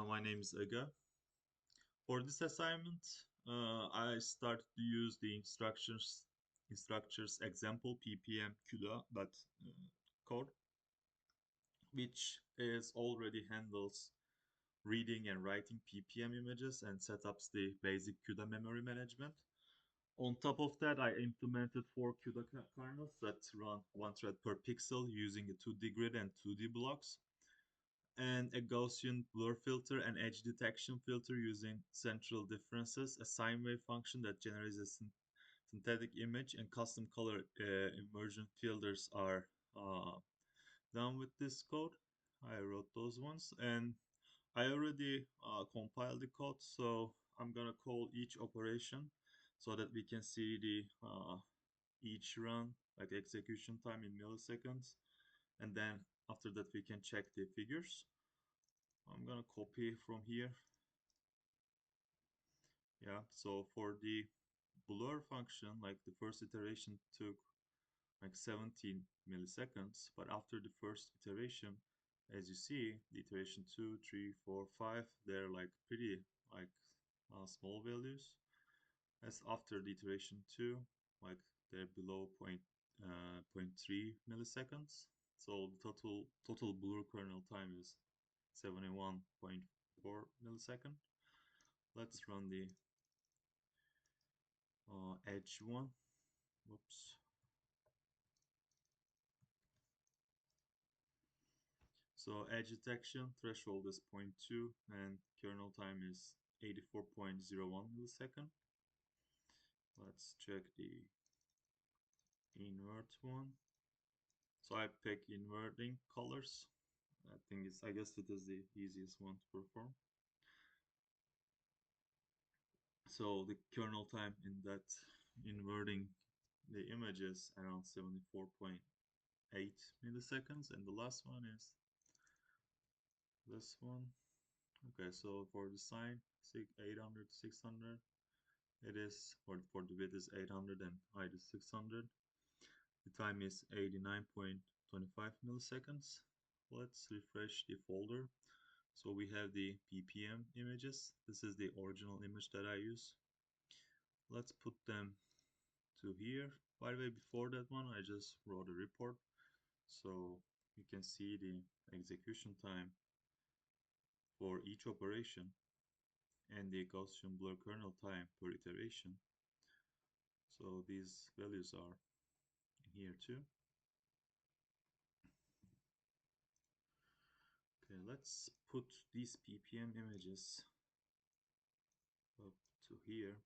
My name is Aga. For this assignment, I started to use the instructors example ppm CUDA code, which is already handles reading and writing ppm images and setups the basic CUDA memory management. On top of that, I implemented four CUDA kernels that run one thread per pixel using a 2D grid and 2D blocks, and a Gaussian blur filter and edge detection filter using central differences, a sine wave function that generates a synthetic image, and custom color immersion filters are done with this code. I wrote those ones, and I already compiled the code, so I'm gonna call each operation so that we can see the each run, like execution time in milliseconds, and then after that we can check the figures. I'm gonna copy from here. Yeah, so for the blur function, like the first iteration took like 17 milliseconds, but after the first iteration, as you see, the iteration 2, 3, 4, 5, they're like pretty like small values. As after the iteration 2, like they're below point 0.3 milliseconds. So the total blur kernel time is 71.4 millisecond. Let's run the edge one. Whoops. So edge detection threshold is 0.2 and kernel time is 84.01 millisecond. Let's check the invert one. So I pick inverting colors. I guess it is the easiest one to perform. So the kernel time in that inverting the images around 74.8 milliseconds, and the last one is this one. Okay, so for the sine 800 to 600, it is for the width is 800 and height is 600. The time is 89.25 milliseconds. Let's refresh the folder. So we have the ppm images. This is the original image that I use. Let's put them to here. By the way, before that one, I just wrote a report. So you can see the execution time for each operation and the Gaussian blur kernel time per iteration. So these values are here too. Okay, let's put these ppm images up to here.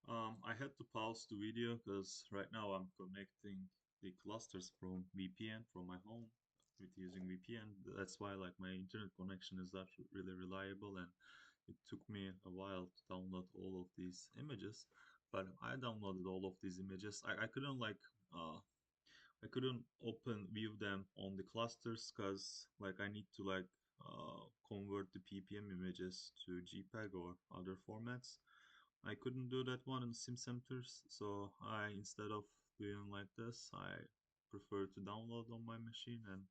Um, I had to pause the video because right now I'm connecting the clusters from VPN from my home with using VPN. That's why like my internet connection is not really reliable, and it took me a while to download all of these images. But I downloaded all of these images. I couldn't like I couldn't open view them on the clusters because like I need to like convert the ppm images to JPEG or other formats. I couldn't do that one in sim centers, so I, instead of doing like this, I prefer to download on my machine, and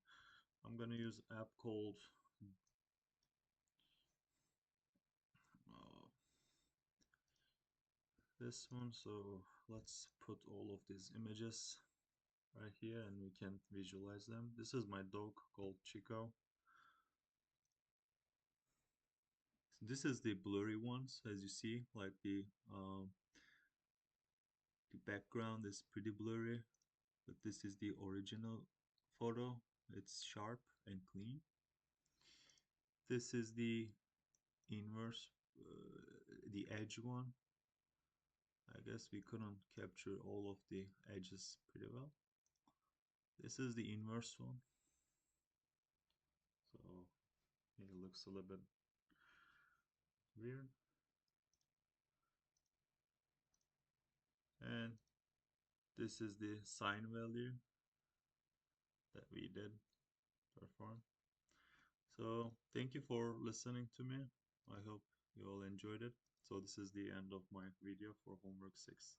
I'm gonna use an app called uh, this one. So let's put all of these images right here and we can visualize them. This is my dog called Chico. This is the blurry ones, as you see, like the background is pretty blurry, but this is the original photo. It's sharp and clean. This is the inverse, the edge one. I guess we couldn't capture all of the edges pretty well. This is the inverse one. So it looks a little bit weird. And this is the sine value that we did perform. So thank you for listening to me. I hope you all enjoyed it. So this is the end of my video for homework 6.